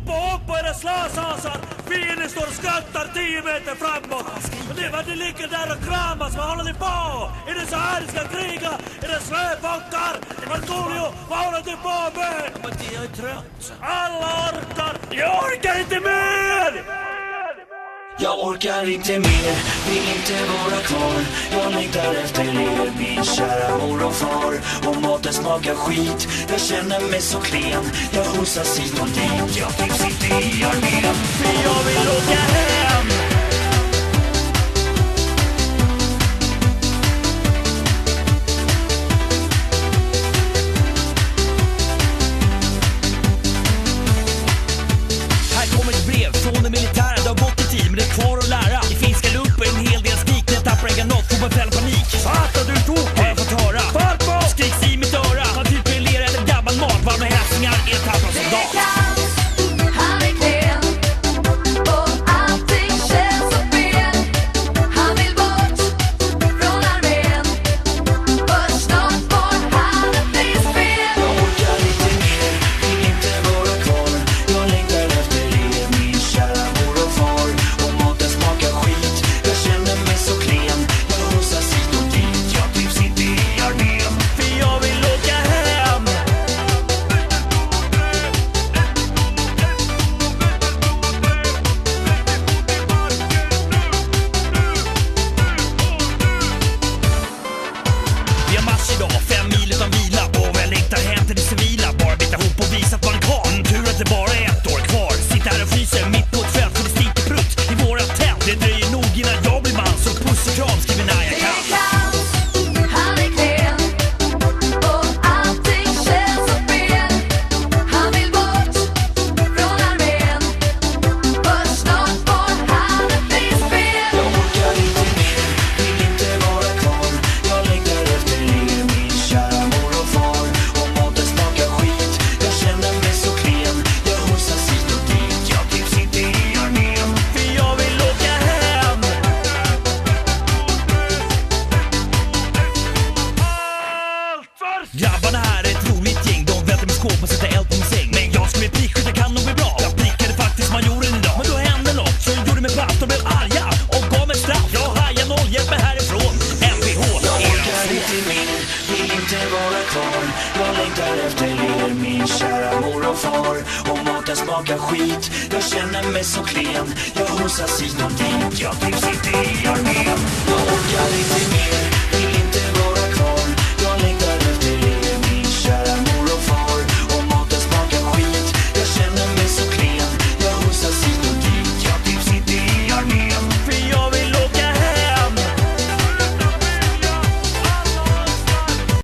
hoppa upp och är det slösasar. Fienden står och skrattar 10 meter framåt. Och det var det ligger där och kramas. Vad håller ni på? Är det så här ni ska kriga? Är det slöfockar? Markoolio, vad håller du på med? Men jag är trött. Alla orkar. Jag orkar inte mer! Jag orkar inte mer, vill inte vara kvar. Jag längtar efter er, min kära mor och far. Och maten smakar skit, jag känner mig så klen. Jag hosas hit och dit, jag trivs inte i armén. För jag vill åka hem. Här kommer ett brev från den militära. Det har gått i tid men det är kvar att lära. I finska luppen en hel del skrik. När jag tappar en granat får man fälla panik. Fattar du tog? Har jag fått höra? Farpo! Skriks i mitt öra. Man typ ler eller gabbad mat. Varma hälsningar är tappad som dag. Han är klen och allting känns så fel. Han vill bort från armén. För snart får han ett frispel. Jag orkar inte mer, vill inte vara kvar. Jag längtar efter er, min kära mor och far. Och maten smakar skit, jag känner mig så klen. Jag hosas hit och dit, jag trivs inte i armén. För jag vill åka hem. Vi har match idag, 5 mil utan vila. Och jag längtar hem till det civila. Bara bita ihop och visa att man är karl. Tur att det bara är 1 år kvar. Sitter här och fryser mitt på ett fält. För det stinker prutt i våra tält. Det dröjer nog innan jag blir man. Så puss och kram skriver när jag kan. Han är klen och allting känns så fel. Han vill bort från armén. För snart får han ett frispel. Jag orkar inte mer, vill inte vara kvar. Jag längtar efter er, min kära mor och far. Och maten smakar skit, jag känner mig så klen. Jag hosas hit och dit, jag trivs inte i armén. För jag vill åka hem. Allt för Grabbarna här är ett roligt gäng. De väntar med skåp och sätter eld på min säng. Men jag ska bli prickskytt, det kan nog bli bra. Jag prickade faktiskt majoren idag. Men då hände något, så jag gjorde mig platt och blev arga. Och gav mig ett straff, jag hajar noll, hjälp mig härifrån. MVH, Jag era orkar inte mer, vill inte vara kvar. Jag längtar efter er, min kära mor och far. Och maten smakar skit, jag känner mig så klen. Jag hosas hit och dit, jag trivs inte i armén. Jag orkar inte mer,